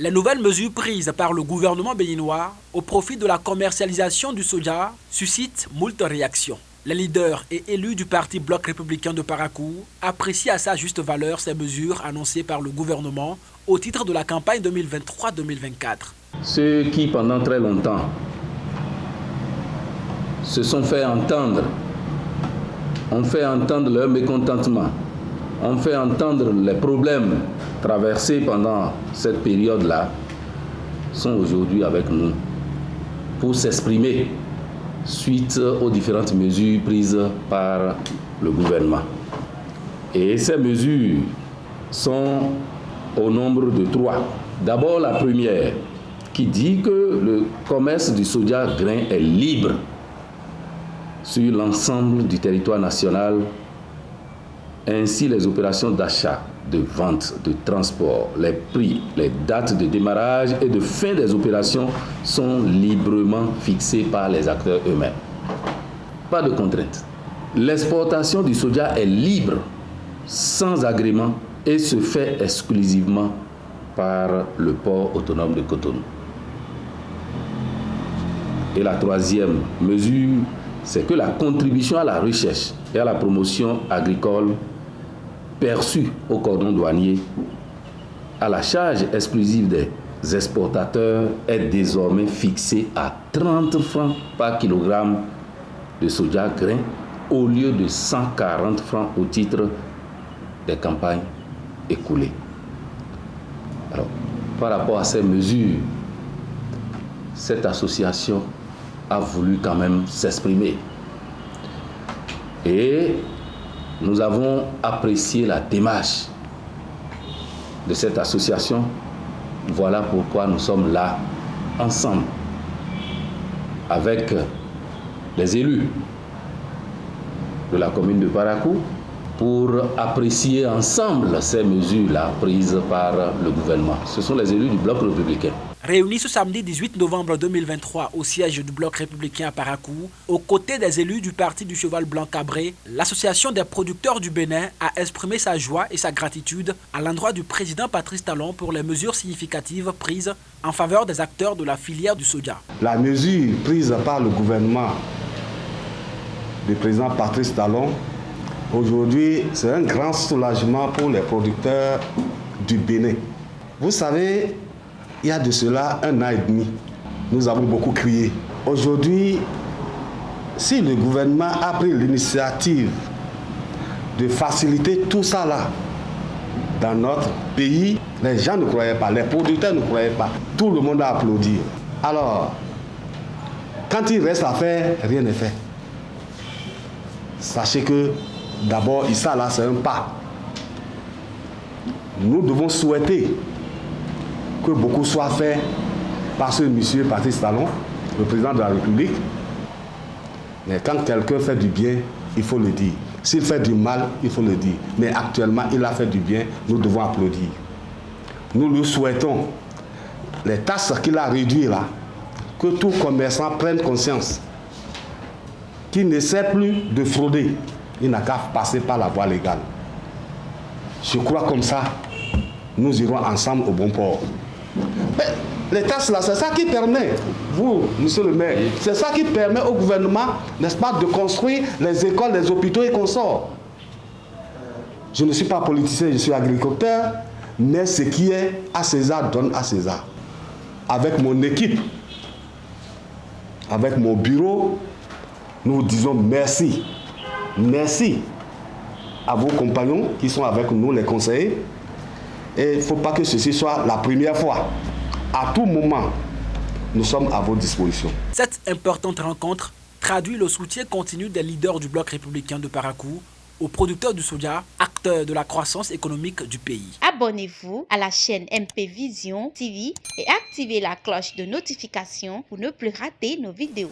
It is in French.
Les nouvelles mesures prises par le gouvernement béninois au profit de la commercialisation du soja suscitent moult réactions. Les leaders et élus du parti Bloc républicain de Parakou apprécient à sa juste valeur ces mesures annoncées par le gouvernement au titre de la campagne 2023-2024. Ceux qui, pendant très longtemps, se sont fait entendre, ont fait entendre leur mécontentement, ont fait entendre les problèmes traversés pendant cette période-là, sont aujourd'hui avec nous pour s'exprimer suite aux différentes mesures prises par le gouvernement. Et ces mesures sont au nombre de 3. D'abord, la première, qui dit que le commerce du soja grain est libre sur l'ensemble du territoire national. Ainsi, les opérations d'achat, de vente, de transport, les prix, les dates de démarrage et de fin des opérations sont librement fixées par les acteurs eux-mêmes. Pas de contraintes. L'exportation du soja est libre, sans agrément, et se fait exclusivement par le port autonome de Cotonou. Et la troisième mesure, c'est que la contribution à la recherche et à la promotion agricole perçue au cordon douanier à la charge exclusive des exportateurs est désormais fixée à 30 francs par kilogramme de soja grain au lieu de 140 francs au titre des campagnes écoulées. Alors, par rapport à ces mesures, cette association a voulu quand même s'exprimer. Et nous avons apprécié la démarche de cette association. Voilà pourquoi nous sommes là, ensemble, avec les élus de la commune de Parakou, pour apprécier ensemble ces mesures-là prises par le gouvernement. Ce sont les élus du Bloc républicain. Réunis ce samedi 18 novembre 2023 au siège du Bloc républicain à Parakou, aux côtés des élus du Parti du Cheval Blanc Cabré, l'Association des producteurs du Bénin a exprimé sa joie et sa gratitude à l'endroit du président Patrice Talon pour les mesures significatives prises en faveur des acteurs de la filière du soja. La mesure prise par le gouvernement du président Patrice Talon, aujourd'hui, c'est un grand soulagement pour les producteurs du Bénin. Vous savez, il y a de cela 1 an et demi, nous avons beaucoup crié. Aujourd'hui, si le gouvernement a pris l'initiative de faciliter tout ça là dans notre pays, les gens ne croyaient pas, les producteurs ne croyaient pas. Tout le monde a applaudi. Alors, quand il reste à faire, rien n'est fait. Sachez que d'abord, ça là, c'est un pas. Nous devons souhaiter que beaucoup soit fait par ce monsieur Patrice Talon, le président de la République. Mais quand quelqu'un fait du bien, il faut le dire. S'il fait du mal, il faut le dire. Mais actuellement, il a fait du bien, nous devons applaudir. Nous lui souhaitons les taxes qu'il a réduites là, que tout commerçant prenne conscience, qu'il n'essaie plus de frauder. Il n'a qu'à passer par la voie légale. Je crois comme ça, nous irons ensemble au bon port. Mais les taxes là, c'est ça qui permet, vous, monsieur le maire, c'est ça qui permet au gouvernement, n'est-ce pas, de construire les écoles, les hôpitaux et consorts. Je ne suis pas politicien, je suis agriculteur, mais ce qui est à César, donne à César. Avec mon équipe, avec mon bureau, nous vous disons merci. Merci à vos compagnons qui sont avec nous, les conseillers. Et il ne faut pas que ceci soit la première fois. À tout moment, nous sommes à votre disposition. Cette importante rencontre traduit le soutien continu des leaders du Bloc républicain de Parakou aux producteurs du soja, acteurs de la croissance économique du pays. Abonnez-vous à la chaîne MP Vision TV et activez la cloche de notification pour ne plus rater nos vidéos.